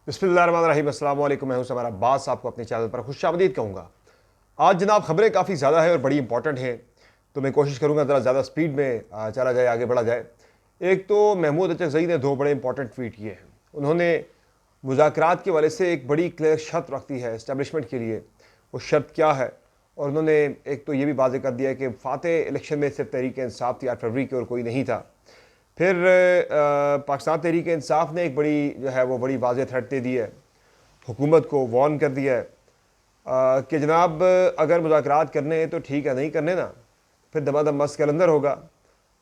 बिस्मिल्लाहिर्रहमानिर्रहीम, अस्सलाम वालेकुम। मैं हूं समीर अब्बास, आपको अपने चैनल पर खुशामदीद कहूँगा। आज जनाब खबरें काफ़ी ज़्यादा है और बड़ी इंपॉर्टेंट हैं, तो मैं कोशिश करूँगा ज़रा ज़्यादा स्पीड में चला जाए, आगे बढ़ा जाए। एक तो महमूद अचकज़ई ने दो बड़े इंपॉर्टेंट ट्वीट किए हैं। उन्होंने मुज़ाकरात के वाले से एक बड़ी क्लियर शर्त रखती है इस्टेब्लिशमेंट के लिए। वो शर्त क्या है? और उन्होंने एक तो ये भी वाज़ेह कर दिया है कि फ़ातेह इलेक्शन में सिर्फ तहरीक इंसाफ थी 8 फरवरी की और कोई नहीं था। फिर पाकिस्तान तहरीक इंसाफ ने एक बड़ी जो है वो बड़ी वाज़ेह थ्रेट दे दी है, हुकूमत को वार्न कर दिया है कि जनाब अगर मुज़ाकरात करने हैं तो ठीक है, नहीं करने ना फिर दमादम मस्त के अंदर होगा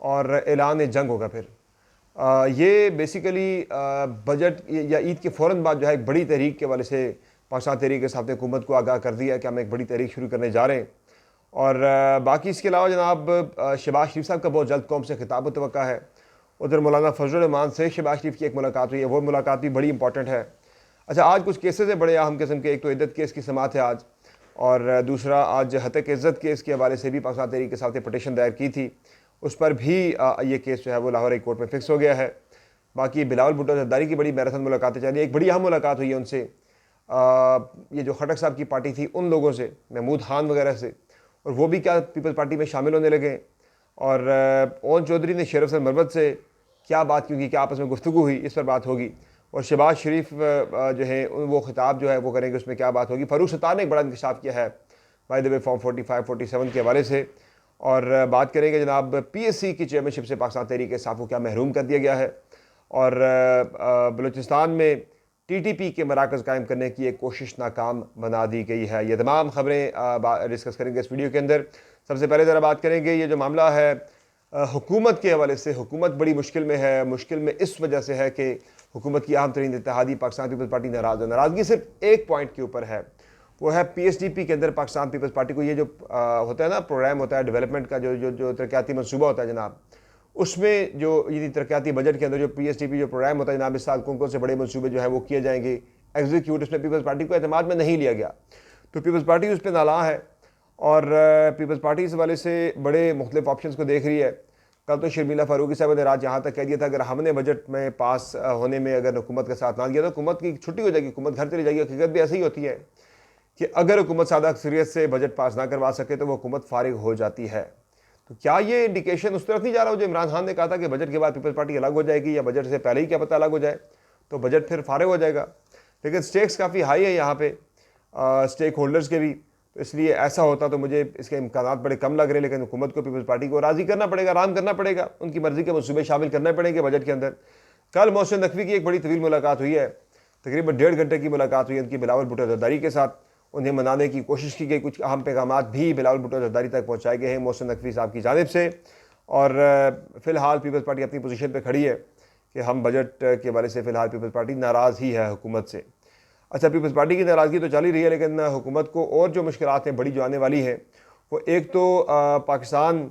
और ऐलान जंग होगा। फिर ये बेसिकली बजट या ईद के फ़ौरन बाद जो है एक बड़ी तहरीक के वाले से पाकिस्तान तहरीक इंसाफ ने हुकूमत को आगाह कर दिया कि हम एक बड़ी तहरीक शुरू करने जा रहे हैं। और बाकी इसके अलावा जनाब शहबाज शरीफ साहब का बहुत जल्द कौम से खिताब मुतवक्का है। उधर मौलाना फजल रहमान से शहबाज शरीफ की एक मुलाकात हुई है, वो मुलाकात भी बड़ी इंपॉर्टेंट है। अच्छा, आज कुछ केसेस हैं बड़े अहम किस्म के। एक तो इद्दत केस की समात है आज, और दूसरा आज हतक इज़्ज़त केस के हवाले से भी पाकिस्तान तहरीक इंसाफ ने पटिशन दायर की थी, उस पर भी ये केस जो है वो लाहौर हाई कोर्ट में फिक्स हो गया है। बाकी बिलावल भुट्टो जरदारी की बड़ी मैराथन मुलाकातें चली, एक बड़ी अहम मुलाकात हुई है उनसे, ये जो खटक साहब की पार्टी थी उन लोगों से, महमूद खान वगैरह से, और वो भी क्या पीपल्स पार्टी में शामिल होने लगे। और ओन चौधरी ने शेर अफजल मरवत से क्या बात की, क्या आपस में गुफ्तगू हुई, इस पर बात होगी। और शहबाज शरीफ जो है वो खिताब जो है वो करेंगे, उसमें क्या बात होगी। फ़ारूक सत्तार ने एक बड़ा इंकशाफ किया है बाय द वे फॉर्म 45 47 के हवाले से। और बात करेंगे जनाब PSC की चेयरमैनशिप से पाकिस्तान तहरीक इंसाफ को क्या महरूम कर दिया गया है। और बलूचिस्तान में TTP के मराकज़ कायम करने की एक कोशिश नाकाम बना दी गई है। ये तमाम खबरें डिस्कस करेंगे इस वीडियो के अंदर। सबसे पहले ज़रा बात करेंगे ये जो मामला है हुकूमत के हवाले से। हुकूमत बड़ी मुश्किल में है। मुश्किल में इस वजह से है कि हुकूमत की अहम तरीन इत्तेहादी पाकिस्तान पीपल्स पार्टी नाराज़ है। नाराज़गी सिर्फ एक पॉइंट के ऊपर है, वो है PSDP के अंदर पाकिस्तान पीपल्स पार्टी को ये जो होता है ना, प्रोग्राम होता है डेवलपमेंट का, जो जो जो तरक्याती मनसूबा होता है जनाब, उसमें जो ये तरक्याती बजट के अंदर जो PSDP जो प्रोग्राम होता है जनाब, इस साल कौन से बड़े मनसूबे जो है वो किए जाएंगे एग्जीक्यूट, उसमें पीपल्स पार्टी को एतमाद में नहीं लिया गया, तो पीपल्स पार्टी उस पर नाला है। और पीपल्स पार्टी इस वाले से बड़े मुख्तलिफ ऑप्शन को देख रही है। कल तो शर्मिला फारूकी साहब ने रात यहाँ तक कह दिया था अगर हमने बजट में पास होने में अगर हुकूमत का साथ ना दिया तो हुकूमत की छुट्टी हो जाएगी, हुकूमत घर चली जाएगी। हकीकत भी ऐसी ही होती है कि अगर हुकूमत सादा अक्सरियत से बजट पास ना करवा सके तो वो हुकूमत फारिग हो जाती है। तो क्या ये इंडिकेशन उस तरफ नहीं जा रहा हो जो इमरान खान ने कहा था कि बजट के बाद पीपल्स पार्टी अलग हो जाएगी, या बजट से पहले ही क्या पता अलग हो जाए, तो बजट फिर फारिग हो जाएगा। लेकिन स्टेक्स काफ़ी हाई है यहाँ पे स्टेक होल्डर्स के भी, तो इसलिए ऐसा होता तो मुझे इसके इम्कानात बड़े कम लग रहे। लेकिन हुकूमत को पीपल्स पार्टी को राज़ी करना पड़ेगा, आराम करना पड़ेगा, उनकी मर्ज़ी के मनसूबे शामिल करने पड़ेंगे बजट के अंदर। कल मोहसिन नकवी की एक बड़ी तवील मुलाकात हुई है, तकरीबन 1.5 घंटे की मुलाकात हुई उनकी बिलावल भुट्टो जरदारी के साथ। उन्हें मनाने की कोशिश की गई, कुछ अहम पैगाम भी बिलावल भुट्टो जरदारी तक पहुँचाए गए हैं मोहसिन नकवी साहब की जानिब से। और फ़िलहाल पीपल्स पार्टी अपनी पोजीशन पर खड़ी है कि हम बजट के हवाले से फ़िलहाल पीपल्स पार्टी नाराज़ ही है हुकूमत से। अच्छा, पीपल्स पार्टी की नाराज़गी तो चल ही रही है, लेकिन हुकूमत को और जो मुश्किलात हैं बड़ी जो आने वाली हैं, वो एक तो पाकिस्तान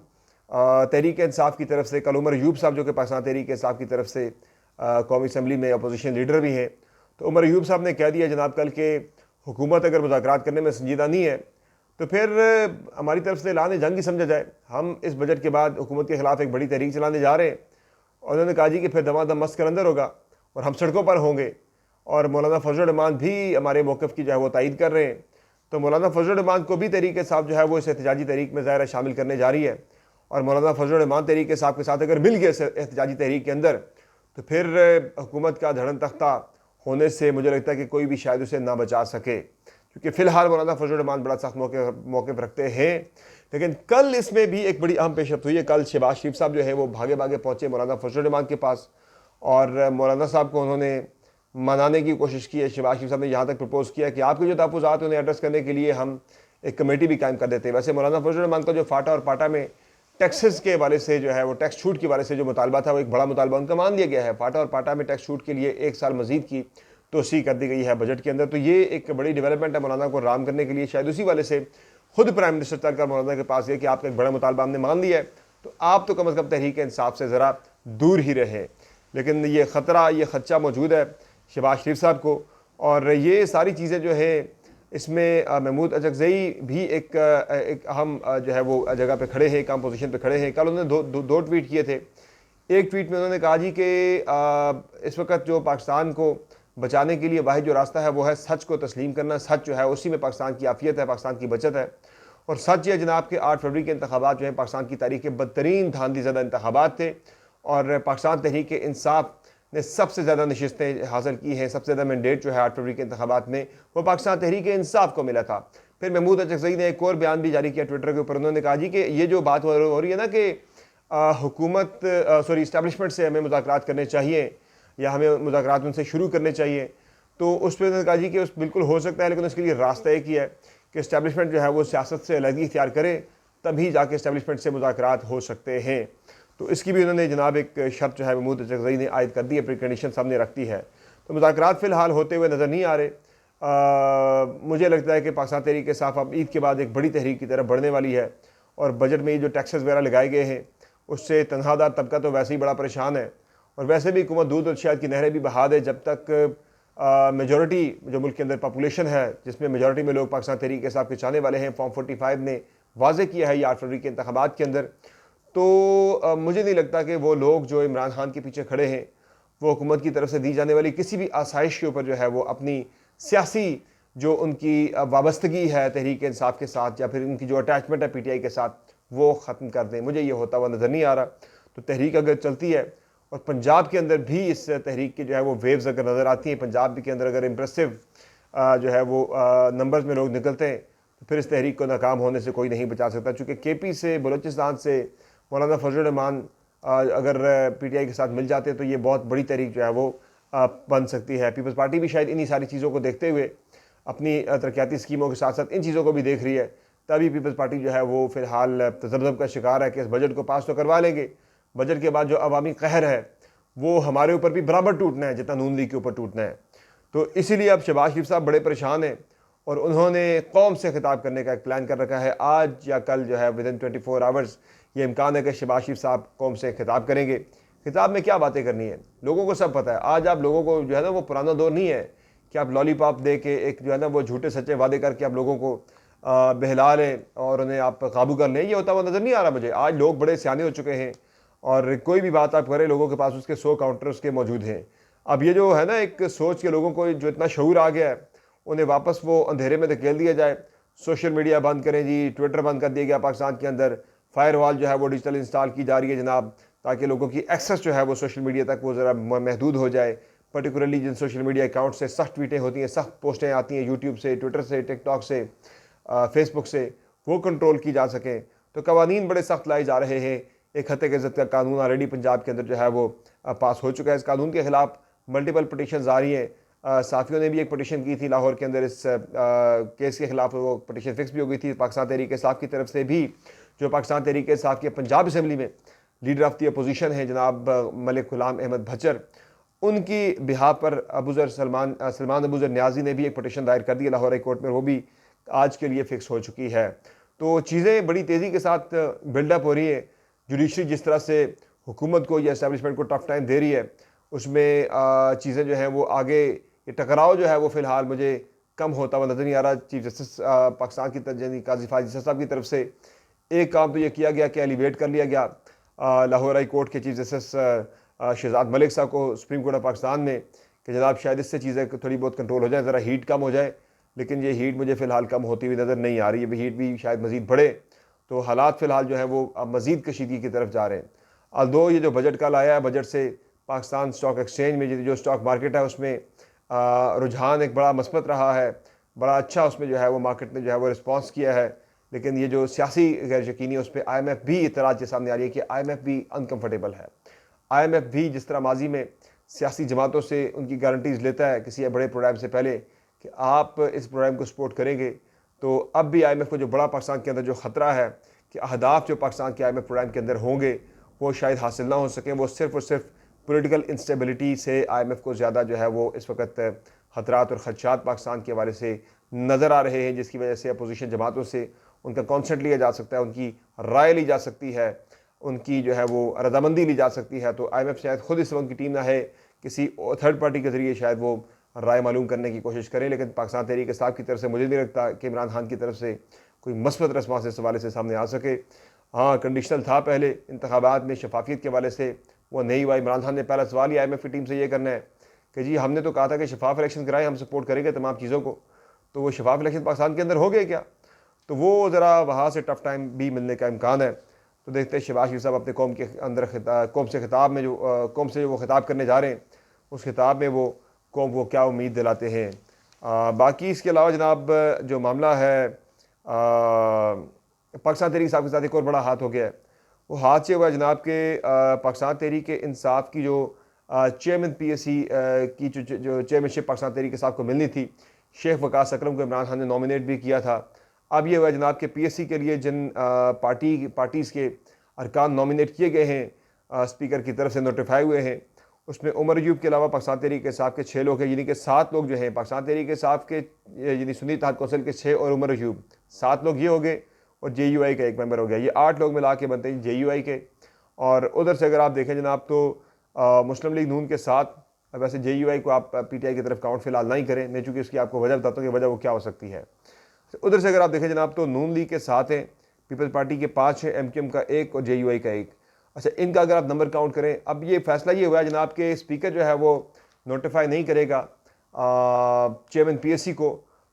तहरीक इंसाफ की तरफ से कल उमर अयूब साहब, जो कि पाकिस्तान तहरीक इंसाफ की तरफ से कौमी असम्बली में अपोजिशन लीडर भी हैं, तो उमर अयूब साहब ने कह दिया जनाब कल के हुकूमत अगर मुज़ाकरात करने में संजीदा नहीं है तो फिर हमारी तरफ से ऐलान जंग ही समझा जाए। हम इस बजट के बाद हुकूमत के ख़िलाफ़ एक बड़ी तहरीक चलाने जा रहे हैं। और उन्होंने कहा जी कि फिर दमादम मस्त के अंदर होगा और हम सड़कों पर होंगे। और मौलाना फजल रहमान भी हमारे मौक़िफ़ की जो है वो तायीद कर रहे हैं। तो मौलाना फजल रहमान को भी तहरीक साहब जो है वो इस एहतजाजी तहरीक में ज़ाहिर शामिल करने जा रही है। और मौलाना फजल रहमान तहरीक साहब के साथ अगर मिल गए एहतजाजी तहरीक के अंदर तो फिर हुकूमत का धड़न तख्ता होने से मुझे लगता है कि कोई भी शायद उसे ना बचा सके, क्योंकि फ़िलहाल मौलाना फजल रहमान बड़ा सख्त मौक़िफ़ रखते हैं। लेकिन कल इसमें भी एक बड़ी अहम पेशरफ्त हुई है। कल शहबाज शरीफ साहब जो है वो भागे भागे पहुँचे मौलाना फजल रहमान के पास, और मौलाना साहब को उन्होंने मनाने की कोशिश की है। शहबाज शरीफ साहब ने यहाँ तक प्रपोज़ किया कि आपके जो तहफ़्फ़ुज़ात उन्हें एड्रेस करने के लिए हम एक कमेटी भी कायम कर देते हैं। वैसे मौलाना फजल रहमान का जो फाटा और पाटा में टैक्सेस के हवाले से जो है वो टैक्स छूट के हवाले से जो मुतालबा था वो एक बड़ा मुतालबा उनका मान लिया गया है। फाटा और पाटा में टैक्स छूट के लिए 1 साल मजीद की तोसी कर दी गई है बजट के अंदर। तो ये एक बड़ी डेवलपमेंट है मौलाना को राम करने के लिए। शायद उसी वाले से खुद प्राइम मिनिस्टर चलकर मौलाना के पास गए कि आपका एक बड़ा मुतालबा हमने मान लिया है, तो आप तो कम अज़ कम तहरीक इंसाफ से ज़रा दूर ही रहें। लेकिन ये ख़तरा, ये खदशा मौजूद है शहबाज शरीफ साहब को। और ये सारी चीज़ें जो है इसमें महमूद अचकज़ई भी एक अहम जो है वो जगह पे खड़े हैं, एक अहम पोजीशन पे खड़े हैं। कल उन्होंने दो ट्वीट किए थे। एक ट्वीट में उन्होंने कहा जी कि इस वक्त जो पाकिस्तान को बचाने के लिए वाहिद जो रास्ता है वो है सच को तस्लीम करना। सच जो है उसी में पाकिस्तान की आफियत है, पाकिस्तान की बचत है। और सच ये जनाब के 8 फरवरी के इंतखाबात जो हैं पाकिस्तान की तारीख के बदतरीन धांधलीज़दा इंतखाबात थे, और पाकिस्तान तहरीक इंसाफ ने सबसे ज़्यादा नशिस्तें हासिल की हैं। सबसे ज़्यादा मैंडेट जो है 8 फरवरी के इंतखाबात में वो पाकिस्तान तहरीक इंसाफ को मिला था। फिर महमूद अचकज़ई ने एक और बयान भी जारी किया ट्विटर के ऊपर। उन्होंने कहा जी कि ये जो बात हो रही है ना कि हुकूमत इस्टेबलिशमेंट से हमें मुज़ाकरात करने चाहिए या हमें मुज़ाकरात उनसे शुरू करने चाहिए, तो उस पर उन्होंने कहा जी कि उस बिल्कुल हो सकता है, लेकिन उसके लिए रास्ता एक ही है कि इस्टेबलिशमेंट जो है वो सियासत से अलग ही इख्तियार करे, तभी जाके इस्टेबलिशमेंट से मुज़ाकरात हो सकते हैं। तो इसकी भी उन्होंने जनाब एक शर्त जो है महमूद अचकज़ई ने आयद कर दी है, प्री कंडीशन सामने रखती है। तो मुज़ाकरात फ़िलहाल होते हुए नज़र नहीं आ रहे। मुझे लगता है कि पाकिस्तान तहरीक इंसाफ अब ईद के बाद एक बड़ी तहरीक की तरफ बढ़ने वाली है, और बजट में ये जो टैक्सेस वगैरह लगाए गए हैं उससे तनख्वाहदार तबका तो वैसे ही बड़ा परेशान है, और वैसे भी हुकूमत दूध और शहद की नहरें भी बहा दे। जब तक मेजॉरिटी जो मुल्क के अंदर पॉपुलेशन है जिसमें मेजॉरिटी में लोग पाकिस्तान तहरीक इंसाफ के चाहने वाले हैं, फॉर्म 45 ने वाजे किया है ये 8 फरवरी के इंतखाबात के अंदर, तो मुझे नहीं लगता कि वो लोग जो इमरान खान के पीछे खड़े हैं वो हुकूमत की तरफ से दी जाने वाली किसी भी आसाइश के ऊपर जो है वो अपनी सियासी जो उनकी वाबस्तगी है तहरीक इंसाफ के साथ, या फिर उनकी जो अटैचमेंट है PTI के साथ, वो ख़त्म कर दें। मुझे ये होता हुआ नज़र नहीं आ रहा। तो तहरीक अगर चलती है, और पंजाब के अंदर भी इस तहरीक की जो है वो वेव्स अगर नज़र आती हैं, पंजाब के अंदर अगर इम्प्रेसिव जो है वो नंबर्स में लोग निकलते हैं, तो फिर इस तहरीक को नाकाम होने से कोई नहीं बचा सकता। चूँकि KP से, बलोचिस्तान से मौलाना फजल रहमान अगर PTI के साथ मिल जाते हैं तो ये बहुत बड़ी तहरीक जो है वो बन सकती है। पीपल्स पार्टी भी शायद इन्हीं सारी चीज़ों को देखते हुए अपनी तरक्याती स्कीमों के साथ साथ इन चीज़ों को भी देख रही है, तभी पीपल्स पार्टी जो है वो फ़िलहाल तज़ब्ज़ब का शिकार है कि इस बजट को पास तो करवा लेंगे, बजट के बाद जो अवामी कहर है वो हमारे ऊपर भी बराबर टूटना है जितना नून लीग के ऊपर टूटना है। तो इसीलिए अब शहबाज शरीफ साहब बड़े परेशान हैं, और उन्होंने कौम से खिताब करने का एक प्लान कर रखा है। आज या कल जो है विदिन 24 आवर्स ये इम्कान है कि शहबाज शरीफ साहब कौम से खिताब करेंगे। खिताब में क्या बातें करनी है लोगों को सब पता है। आज आप लोगों को जो है ना वो पुराना दौर नहीं है कि आप लॉलीपॉप दे के एक जो है ना वो झूठे सच्चे वादे करके आप लोगों को बहला लें और उन्हें आप काबू कर लें। ये होता हुआ नज़र नहीं आ रहा मुझे। आज लोग बड़े सियाने हो चुके हैं, और कोई भी बात आप करें लोगों के पास उसके 100 काउंटर उसके मौजूद हैं। अब ये जो है ना एक सोच के लोगों को जो इतना शऊर आ गया है, उन्हें वापस वो अंधेरे में धकेल दिया जाए। सोशल मीडिया बंद करें जी, ट्विटर बंद कर दिया गया पाकिस्तान के अंदर, फायरवॉल जो है वो डिजिटल इंस्टॉल की जा रही है जनाब, ताकि लोगों की एक्सेस जो है वो सोशल मीडिया तक वो ज़रा महदूद हो जाए। पर्टिकुलरली जिन सोशल मीडिया अकाउंट से सख्त ट्वीटें होती हैं, सख्त पोस्टें आती हैं यूट्यूब से, ट्विटर से, टिकटॉक से, फेसबुक से, वो कंट्रोल की जा सकें। तो कवानीन बड़े सख्त लाए जा रहे हैं। एक हत्या की इज़्ज़त का कानून ऑलरेडी पंजाब के अंदर जो है वो पास हो चुका है। इस कानून के ख़िलाफ़ मल्टीपल पटिशन्स आ रही हैं। साफ़ियों ने भी एक पटिशन की थी लाहौर के अंदर इस केस के ख़िलाफ़, वो पटिशन फिक्स भी हो गई थी। पाकिस्तान तहरीक इंसाफ की तरफ से भी, जो पाकिस्तान तहरीक इंसाफ के पंजाब असम्बली में लीडर ऑफ दी अपोजिशन है जनाब मलिक गुलाम अहमद भच्चर, उनकी बिहार पर सलमान अबूज़र न्याजी ने भी एक पटिशन दायर कर दी है लाहौर हाई कोर्ट में, वो भी आज के लिए फ़िक्स हो चुकी है। तो चीज़ें बड़ी तेज़ी के साथ बिल्डअप हो रही है। जुडिशरी जिस तरह से हुकूमत को या एस्टेब्लिशमेंट को टफ टाइम दे रही है, उसमें चीज़ें जो हैं वो आगे, ये टकराव जो है वो फ़िलहाल मुझे कम होता हुआ नज़र नहीं आ रहा। चीफ जस्टिस पाकिस्तान की काजी फाजिल साहब की तरफ से एक काम तो ये किया गया कि एलिवेट कर लिया गया लाहौर हाई कोर्ट के चीफ जस्टिस शहजाद मलिक साहब को सुप्रीम कोर्ट ऑफ पाकिस्तान में, कि जनाब शायद इससे चीज़ें थोड़ी बहुत कंट्रोल हो जाए, ज़रा हीट कम हो जाए। लेकिन ये हीट मुझे फ़िलहाल कम होती हुई नज़र नहीं आ रही है। हीट भी शायद मज़ीद बढ़े, तो हालात फ़िलहाल जो है वो अब मज़ीद कशीदगी की तरफ जा रहे हैं। अल्दो ये जो बजट कल आया है, बजट से पाकिस्तान स्टॉक एक्सचेंज में जो स्टॉक मार्केट है उसमें रुझान एक बड़ा मस्बत रहा है, बड़ा अच्छा उसमें जो है वो मार्केट ने जो है वो रिस्पॉन्स किया है। लेकिन ये जो सियासी गैर यकीनी है उस पर IMF भी इतराज़ के सामने आ रही है कि IMF भी अनकम्फर्टेबल है। IMF भी जिस तरह माजी में सियासी जमातों से उनकी गारंटीज़ लेता है किसी बड़े प्रोग्राम से पहले कि आप इस प्रोग्राम को सपोर्ट करेंगे, तो अब भी IMF को जो बड़ा पाकिस्तान के अंदर जो ख़तरा है कि अहदाफ जो पाकिस्तान के IMF प्रोग्राम के अंदर होंगे वो शायद हासिल ना हो सकें। वो सिर्फ़ और सिर्फ पॉलिटिकल इंस्टेबिलिटी से IMF को ज़्यादा जो है वो इस वक्त ख़तरात और ख़दशात पाकिस्तान के हवाले से नज़र आ रहे हैं, जिसकी वजह से अपोजिशन जमातों से उनका कॉन्सेंट लिया जा सकता है, उनकी राय ली जा सकती है, उनकी जो है वो रजामंदी ली जा सकती है। तो IMF शायद खुद इस वक्त की टीम ना है, किसी थर्ड पार्टी के ज़रिए शायद वो राय मालूम करने की कोशिश करें। लेकिन पाकिस्तान तहरीक इंसाफ की तरफ से मुझे नहीं लगता कि इमरान खान की तरफ से कोई मस्बत रिस्पॉन्स इस हवाले से सामने आ सके। हाँ, कंडीशनल था पहले इंतखाबात में शफाफियत के हवाले से, वो नहीं हुआ। इमरान खान ने पहला सवाल ही IMF की टीम से ये करना है कि जी हमने तो कहा था कि शफाफ इलेक्शन कराएं, हम सपोर्ट करेंगे तमाम चीज़ों को, तो वो शफाफ इलेक्शन पाकिस्तान के अंदर हो गए क्या? तो वो ज़रा वहाँ से टफ टाइम भी मिलने का इम्कान है। तो देखते हैं शहबाज शरीफ साहब अपने कौम के अंदर कौम से खिताब में कौम से जो वो खिताब करने जा रहे हैं, उस खिताब में वो कौम को क्या उम्मीद दिलाते हैं। बाकी इसके अलावा जनाब जो मामला है पाकिस्तान तहरीक साहब के साथ एक और बड़ा हाथ हो गया है। वो हाथ से हुआ है जनाब के पाकिस्तान तहरीक इंसाफ की जो चेयरमैन PSC की जो चेयरमैनशिप पाकिस्तान तहरीक साहब को मिलनी थी, शेख वकास अकरम को इमरान खान ने नॉमिनेट भी किया था। अब ये हुआ जनाब के PSC के लिए जिन पार्टीज़ के अरकान नॉमिनेट किए गए हैं स्पीकर की तरफ से नोटिफाई हुए हैं, उसमें उमर अयूब के अलावा पाकिस्तान तहरीक इंसाफ के 6 लोग हैं, यानी कि 7 लोग जो हैं पाकिस्तान तहरीक इंसाफ के यानी सुन्नी इत्तेहाद कौंसिल के 6 और उमर अयूब 7 लोग ये हो गए, और JUI का एक मेंबर हो गया। ये 8 लोग मिला के बनते हैं JUI के। और उधर से अगर आप देखें जनाब तो मुस्लिम लीग नून के साथ, वैसे JUI को आप PTI की तरफ काउंट फिलहाल नहीं करें, मैं चूँकि उसकी आपको वजह बताता हूँ कि वजह वो क्या हो सकती है। उधर से अगर आप देखें जनाब तो नून लीग के 7 हैं, पीपल्स पार्टी के 5 हैं, MQM का 1 और JUI का 1। अच्छा, इनका अगर आप नंबर काउंट करें, अब ये फैसला ये हुआ है जनाब के स्पीकर जो है वो नोटिफाई नहीं करेगा चेयरमैन PSC को,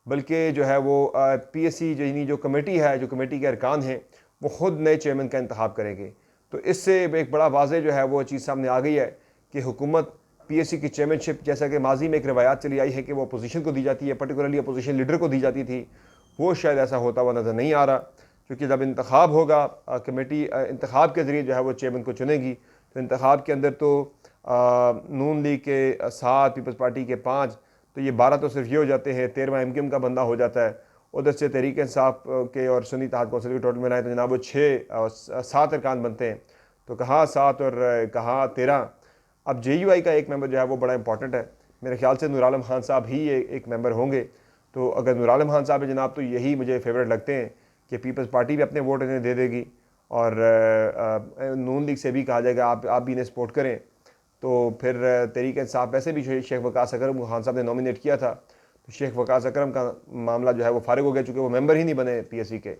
बल्कि जो है वो PSC जो कमेटी है, जो कमेटी के अरकान हैं, वो ख़ुद नए चेयरमैन का इंतखाब करेंगे। तो इससे एक बड़ा वाज़े जो है वो चीज़ सामने आ गई है कि हुकूमत PSC की चेयरमैनशिप, जैसा कि माजी में एक रवायात चली आई है कि वो अपोजिशन को दी जाती है, पर्टिकुलरली अपोजिशन लीडर को दी जाती थी, वो शायद ऐसा होता हुआ नज़र नहीं आ रहा। क्योंकि जब इंतखाब होगा, कमेटी इंतखाब के ज़रिए जो है वो चेयरमैन को चुनेगी, तो इंतखाब के अंदर तो नून लीग के 7, पीपल्स पार्टी के 5, तो ये 12 तो सिर्फ ये हो जाते हैं, 13वां MQM का बंदा हो जाता है। उधर से तहरीक इंसाफ के और सुन्नी इत्तेहाद कौंसिल के टोटल मिलाएं तो जनाब वो 7 अरकान बनते हैं, तो कहाँ 7 और कहाँ 13। अब JUI का एक मेंबर जो है वो बड़ा इंपॉर्टेंट है, मेरे ख्याल से नूर आलम खान साहब ही एक मेंबर होंगे। तो अगर नूर आलम खान साहब है जनाब, तो यही मुझे फेवरेट लगते हैं कि पीपल्स पार्टी भी अपने वोट इन्हें दे देगी, और नून लीग से भी कहा जाएगा आप भी इन्हें सपोर्ट करें। तो फिर तहरीक इंसाफ वैसे भी शेख वकास अकरम को खान साहब ने नॉमिनेट किया था, तो शेख वकास अकरम का मामला जो है वो फारिग हो गया, चूँकि वो मेंबर ही नहीं बने PSC के।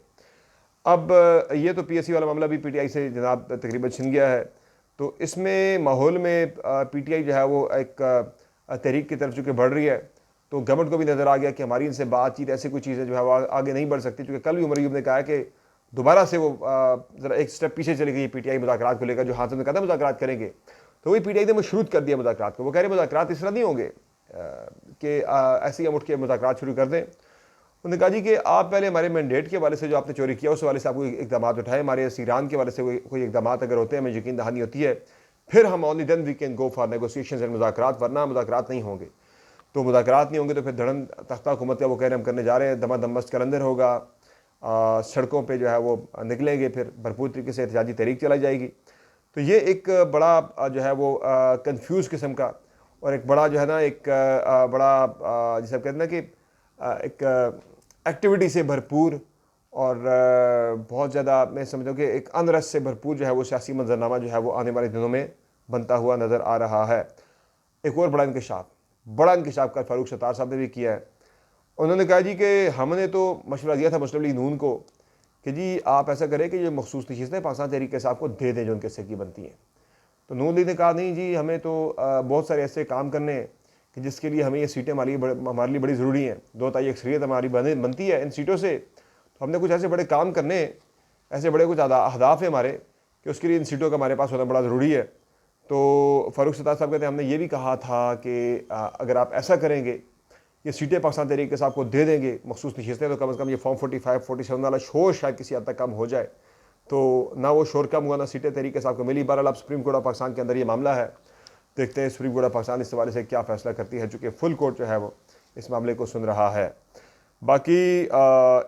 अब ये तो PSC वाला मामला भी PTI से जनाब तकरीबन छिन गया है। तो इसमें माहौल में PTI जो है वो एक तहरीक की तरफ चूँकि बढ़ रही है, तो गवर्नमेंट को भी नज़र आ गया कि हमारी इनसे बातचीत ऐसी कोई चीज़ें जो है वो आगे नहीं बढ़ सकती। क्योंकि कल भी उमर अयूब ने कहा है कि दोबारा से वो ज़रा एक स्टेप पीछे चली गई PTI मुज़ाकरात को लेकर, जो हाथ में कहा था मुज़ाकरात करेंगे, तो वही PTI ने मशरूत कर दिया मुज़ाकरात को। वो कह रहे मुज़ाकरात इस तरह नहीं होंगे कि ऐसे ही हम उठ के मुज़ाकरात शुरू कर दें। उन्होंने कहा जी कि आप पहले हमारे मैंडेट के वाले से जो आपने चोरी किया उस वाले से आपको इकदाम उठाए, हमारे असीरान के वाले से कोई इकदाम अगर होते हैं, हमें यकीन दहानी होती है, फिर हम only then we can go for negotiations and मुज़ाकरात, वरना मुज़ाकरात नहीं होंगे। तो मुज़ाकरात नहीं होंगे तो फिर धड़न तख्ता हुकूमत का वो कह रहे हम करने जा रहे हैं, दमादम मस्त कलंदर होगा, सड़कों पे जो है वो निकलेंगे, फिर भरपूर तरीके से एहतजाजी तहरीक चलाई जाएगी। तो ये एक बड़ा जो है वो कंफ्यूज किस्म का, और एक बड़ा जो है ना एक बड़ा जिसे कहते हैं ना कि एक एक्टिविटी से भरपूर और बहुत ज़्यादा मैं समझता हूँ कि एक अनरस से भरपूर जो है वो सियासी मंजरनामा जो है वो आने वाले दिनों में बनता हुआ नज़र आ रहा है। एक और बड़ा इंकशाफ का फारूक सत्तार साहब ने भी किया है। उन्होंने कहा जी कि हमने तो मशवरा दिया था मुस्लिम लीग नून को कि जी आप ऐसा करें कि ये मखसूस नशिस्तें पाकिस्तान तहरीक इंसाफ को दे दें जो उनके हिस्से की बनती हैं। तो नून लीग ने कहा नहीं जी, हमें तो बहुत सारे ऐसे काम करने हैं कि जिसके लिए हमें ये सीटें हमारे लिए बड़ी ज़रूरी हैं, 2 ताई अक्सरियत हमारी बनती है इन सीटों से, तो हमने कुछ ऐसे बड़े काम करने हैं, ऐसे बड़े कुछ अहदाफ है हमारे कि उसके लिए इन सीटों का हमारे पास होना बड़ा ज़रूरी है। तो फारूक सत्तार साहब कहते हैं हमने ये भी कहा था कि अगर आप ऐसा करेंगे, ये सीटें पाकिस्तान तहरीक इंसाफ को दे देंगे मखसूस नशिस्तें, तो कम से कम ये फॉर्म 45, 47 वाला शोर शायद किसी हद तक कम हो जाए। तो ना वो शोर कम हुआ, ना सीटें तहरीक इंसाफ को मिली। बहरहाल अब सुप्रीम कोर्ट ऑफ पाकिस्तान के अंदर ये मामला है, देखते हैं सुप्रीम कोर्ट ऑफ पाकिस्तान इस हवाले से क्या फ़ैसला करती है, चूँकि फुल कोर्ट जो है वो इस मामले को सुन रहा है। बाकी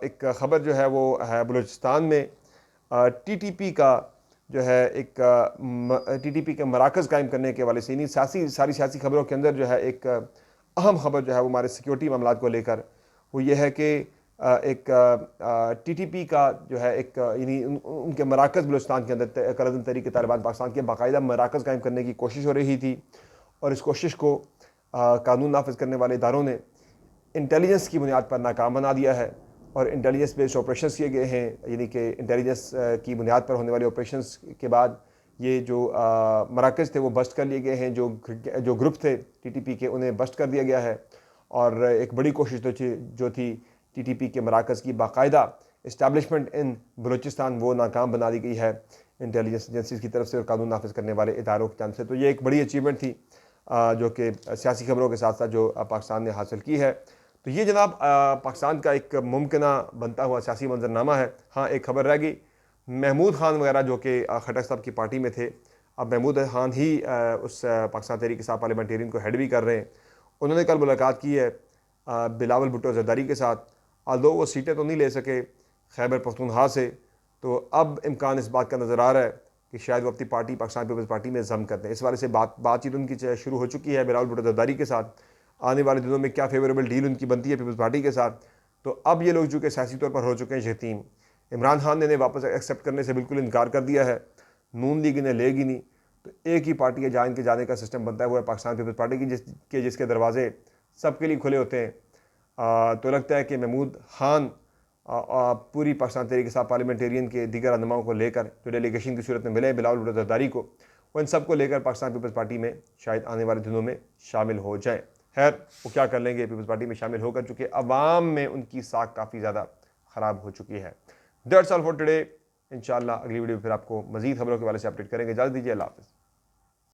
एक ख़बर जो है वो है बलूचिस्तान में TTP का जो है एक TTP के मराकज़ कायम करने के वाले से, यानी सारी सियासी खबरों के अंदर जो है एक अहम खबर जो है वो हमारे सिक्योरिटी मामलात को लेकर वो ये है कि एक TTP का जो है एक यानी उनके मराकज़ बलूचिस्तान के अंदर करदन तहरीक तालिबान पाकिस्तान के बाकायदा मराकज़ कायम करने की कोशिश हो रही थी, और इस कोशिश को कानून नाफिज करने वाले इदारों ने इंटेलिजेंस की बुनियाद पर नाकाम बना दिया है, और इंटेलिजेंस बेस्ड ऑपरेशंस किए गए हैं, यानी कि इंटेलिजेंस की बुनियाद पर होने वाले ऑपरेशंस के बाद ये जो मराकज़ थे वो बस्ट कर लिए गए हैं, जो ग्रुप थे टीटीपी के उन्हें बस्ट कर दिया गया है। और एक बड़ी कोशिश जो थी टीटीपी के मराकज़ की बाकायदा इस्टेब्लिशमेंट इन बलूचिस्तान वो नाकाम बना दी गई है इंटेलिजेंस एजेंसीज़ की तरफ से और कानून नाफिज करने वाले इदारों की जानब से। तो ये एक बड़ी अचीवमेंट थी जो कि सियासी खबरों के साथ साथ जो पाकिस्तान ने हासिल की है। तो ये जनाब पाकिस्तान का एक मुमकिना बनता हुआ सियासी मंजरनामा है। हाँ, एक खबर रह गई, महमूद खान वगैरह जो कि खट्टर साहब की पार्टी में थे, अब महमूद खान ही उस पाकिस्तान तहरीक इंसाफ पार्लियामेंटेरियन को हेड भी कर रहे हैं। उन्होंने कल मुलाकात की है बिलावल भुट्टो जरदारी के साथ। आल्दो वो सीटें तो नहीं ले सके खैबर पख्तूनख्वा से, तो अब इम्कान इस बात का नज़र आ रहा है कि शायद वो अपनी पार्टी पाकिस्तान पीपल्स पार्टी में जम करते हैं। इस वाले से बातचीत उनकी शुरू हो चुकी है बिलावल भुट्टो जरदारी के साथ। आने वाले दिनों में क्या फेवरेबल डील उनकी बनती है पीपल्स पार्टी के साथ। तो अब ये लोग जो कि सियासी तौर पर हो चुके हैं यतीम, इमरान खान ने इन्हें वापस एक्सेप्ट करने से बिल्कुल इनकार कर दिया है, नून लीग इन्हें लेगी नहीं। तो एक ही पार्टी है जहाँ इनके जाने का सिस्टम बनता है वो है पाकिस्तान पीपल्स पार्टी की, जिसके दरवाजे सबके लिए खुले होते हैं। तो लगता है कि महमूद खान पूरी पाकिस्तान तहरीक इंसाफ पार्लियामेंटेरियन के दीगर रहनुमाओं को लेकर जो डेलीगेशन की सूरत में मिले बिलावल भुट्टो जरदारी को, वो इन सबको लेकर पाकिस्तान पीपल्स पार्टी में शायद आने वाले दिनों में शामिल हो जाएं। खैर, वो क्या कर लेंगे पीपल्स पार्टी में शामिल होकर, चूँकि अवाम में उनकी साख काफ़ी ज़्यादा ख़राब हो चुकी है। That's all for today. इंशाल्लाह अगली वीडियो में फिर आपको मज़ीद खबरों के वाले से अपडेट करेंगे। इजाज़त दीजिए, अल्लाह हाफ़िज़।